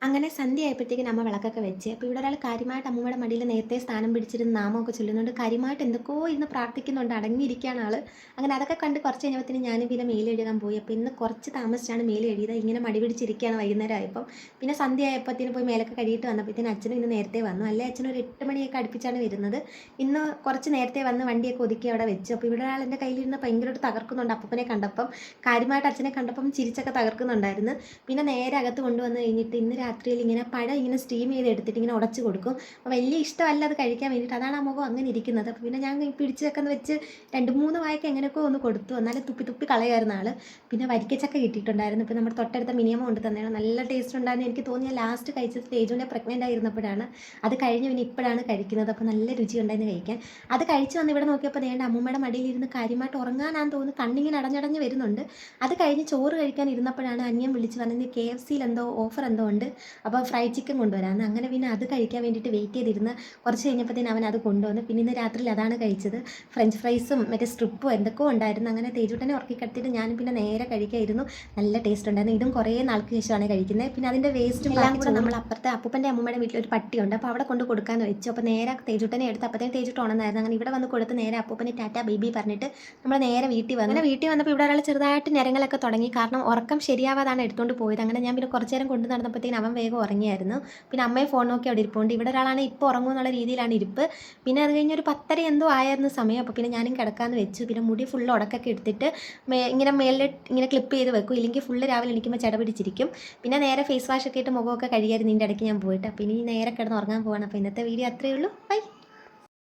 അങ്ങനെ സന്ധ്യ ആയപ്പോഴത്തേക്കും അമ്മ വിളക്കൊക്കെ വെച്ച്. അപ്പോൾ ഇവിടെ ഒരാൾ കാര്യമായിട്ട് അമ്മൂമ്മയുടെ മടിയിൽ നേരത്തെ സ്ഥാനം പിടിച്ചിരുന്ന് നാമമൊക്കെ ചൊല്ലുന്നുണ്ട്. കാര്യമായിട്ട് എന്തൊക്കെയോ ഇരുന്ന് പ്രാർത്ഥിക്കുന്നുണ്ട്. അടങ്ങിയിരിക്കുകയാണ് ആൾ. അങ്ങനെ അതൊക്കെ കണ്ട് കുറച്ച് കഴിഞ്ഞപ്പോഴത്തേനും ഞാനും പിന്നെ മേല് കഴുകാൻ പോയി. അപ്പോൾ ഇന്ന് കുറച്ച് താമസിച്ചാണ് മേല് കഴുകിയത്. ഇങ്ങനെ മടി പിടിച്ചിരിക്കുകയാണ് വൈകുന്നേരം ആയപ്പം. പിന്നെ സന്ധ്യ ആയപ്പോഴത്തേനും പോയി മേലൊക്കെ കഴുകിയിട്ട് വന്നപ്പോഴത്തേനും അച്ഛനും ഇന്ന് നേരത്തെ വന്നു. അല്ലേ അച്ഛൻ ഒരു 8 മണിയൊക്കെ അടുപ്പിച്ചാണ് വരുന്നത്. ഇന്ന് കുറച്ച് നേരത്തെ വന്ന് വണ്ടിയൊക്കെ ഒതുക്കി അവിടെ വെച്ചു. അപ്പോൾ ഇവിടെ ഒരാൾ എൻ്റെ കയ്യിലിരുന്ന് ഭയങ്കരമായിട്ട് തകർക്കുന്നുണ്ട് അപ്പൂപ്പനെ കണ്ടപ്പം. കാര്യമായിട്ട് അച്ഛനെ കണ്ടപ്പം ചിരിച്ചൊക്കെ തകർക്കുന്നുണ്ടായിരുന്നു. പിന്നെ നേരെ അകത്ത് കൊണ്ടുവന്ന് കഴിഞ്ഞിട്ട് ഇന്ന് രാത്രിയിൽ ഇങ്ങനെ പഴം ഇങ്ങനെ സ്റ്റീം ചെയ്ത് എടുത്തിട്ട് ഇങ്ങനെ ഉടച്ച് കൊടുക്കും. അപ്പോൾ വലിയ ഇഷ്ടമല്ല അത് കഴിക്കാൻ വേണ്ടിയിട്ട്. അതാണ് ആ മുഖം അങ്ങനെ ഇരിക്കുന്നത്. അപ്പോൾ പിന്നെ ഞാൻ പിടിച്ചൊക്കെ വെച്ച് 2-3 വായൊക്കെ എങ്ങനെയൊക്കെ ഒന്ന് കൊടുത്തു. എന്നാലും തുപ്പി തുപ്പി കളയായിരുന്നു ആൾ. പിന്നെ വരിക്കച്ചക്ക കിട്ടിയിട്ടുണ്ടായിരുന്നു. ഇപ്പോൾ നമ്മുടെ തൊട്ടടുത്ത മിനിമം കൊണ്ട് തന്നെയാണ്. നല്ല ടേസ്റ്റ് ഉണ്ടായിരുന്നു. എനിക്ക് തോന്നിയ ലാസ്റ്റ് കഴിച്ചത് തേജുവിനെ പ്രഗ്നൻ്റ് ആയിരുന്നപ്പോഴാണ്. അത് കഴിഞ്ഞ് പിന്നെ ഇപ്പോഴാണ് കഴിക്കുന്നത്. അപ്പോൾ നല്ല രുചി ഉണ്ടായിരുന്നു കഴിക്കാൻ. അത് കഴിച്ച് വന്ന് ഇവിടെ നോക്കിയപ്പോൾ ദേണ്ട അമ്മൂമ്മയുടെ മടിയിലിരുന്ന് കാര്യമായിട്ട് ഉറങ്ങാനാന്ന് തോന്നുന്നു കണ്ണിങ്ങനെ അടഞ്ഞടഞ്ഞ് വരുന്നുണ്ട്. അത് കഴിഞ്ഞ് ചോറ് കഴിക്കാൻ ഇരുന്നപ്പോഴാണ് അനിയൻ വിളിച്ച് പറഞ്ഞത് KFCയിൽ എന്തോ ഓഫർ എന്തോ ഉണ്ട്, അപ്പോൾ ഫ്രൈഡ് ചിക്കൻ കൊണ്ടുവരാമെന്ന്. അങ്ങനെ പിന്നെ അത് കഴിക്കാൻ വേണ്ടിയിട്ട് വെയിറ്റ് ചെയ്തിരുന്ന് കുറച്ച് കഴിഞ്ഞപ്പോഴത്തേനും അവൻ അത് കൊണ്ടുവന്നു. പിന്നെ ഇന്ന് രാത്രിയിൽ അതാണ് കഴിച്ചത്. ഫ്രഞ്ച് ഫ്രൈസും മറ്റേ സ്ട്രിപ്പും എന്തൊക്കെയോ ഉണ്ടായിരുന്നു. അങ്ങനെ തേജുട്ടനെ ഉറക്കി കിടത്തിയിട്ട് ഞാനും പിന്നെ നേരെ കഴിക്കായിരുന്നു. നല്ല ടേസ്റ്റ് ഉണ്ടായിരുന്നു. ഇതും കുറേ നാൾക്ക് ശേഷമാണ് കഴിക്കുന്നത്. പിന്നെ അതിൻ്റെ വേസ്റ്റും എല്ലാം കൂടെ നമ്മൾ അപ്പുറത്തെ അപ്പൂപ്പൻ്റെ അമ്മൂമ്മയുടെ വീട്ടിലൊരു പട്ടിയുണ്ട്. അപ്പോൾ അവിടെ കൊണ്ട് കൊടുക്കാമെന്ന് വെച്ചു. അപ്പോൾ നേരെ തേജുട്ടനെ എടുത്ത് അപ്പോഴത്തേക്കും തേജുട്ട് ഉണർന്നായിരുന്നു. അങ്ങനെ ഇവിടെ വന്ന് കൊടുത്ത് നേരെ അപ്പൂപ്പനെ ടാറ്റ ബേബി പറഞ്ഞിട്ട് നമ്മൾ നേരെ വീട്ടിൽ വന്നു. അങ്ങനെ വീട്ടിൽ വന്നപ്പോൾ ഇവിടെ ഒരാൾ ചെറുതായിട്ട് ഞരങ്ങളൊക്കെ തുടങ്ങി. കാരണം ഉറക്കം ശരിയാവാതാണ് എടുത്തുകൊണ്ട് പോയത്. അങ്ങനെ ഞാൻ പിന്നെ കുറച്ച് നേരം കൊണ്ട് നടന്നപ്പോഴത്തേക്കും അവൻ വേഗം ഉറങ്ങിയായിരുന്നു. പിന്നെ അമ്മയെ ഫോൺ നോക്കി അവിടെ ഇരിപ്പുണ്ട്. ഇവിടെ ഒരാളാണ് ഇപ്പോൾ ഉറങ്ങും എന്നുള്ള രീതിയിലാണ് ഇരിപ്പ്. പിന്നെ അത് കഴിഞ്ഞ് ഒരു 10:30 എന്തോ ആയിരുന്നു സമയം. അപ്പോൾ പിന്നെ ഞാനും കിടക്കാമെന്ന് വെച്ചു. പിന്നെ മുടി ഫുള്ള് ഉടക്കൊക്കെ എടുത്തിട്ട് ഇങ്ങനെ മേളിൽ ഇങ്ങനെ ക്ലിപ്പ് ചെയ്ത് വെക്കും. ഇല്ലെങ്കിൽ ഫുള്ള് രാവിലെ എണീക്കുമ്പോൾ ചട പിടിച്ചിരിക്കും. പിന്നെ നേരെ ഫേസ് വാഷ് ഒക്കെ ഇട്ട് മുഖമൊക്കെ കഴുകിയായിരുന്നു ഇതിൻ്റെ ഇടയ്ക്ക് ഞാൻ പോയിട്ട്. അപ്പോൾ ഇനി നേരെ കിടന്ന് ഉറങ്ങാൻ പോവാണ്. അപ്പോൾ ഇന്നത്തെ വീഡിയോ അത്രയേ ഉള്ളൂ. ബൈ.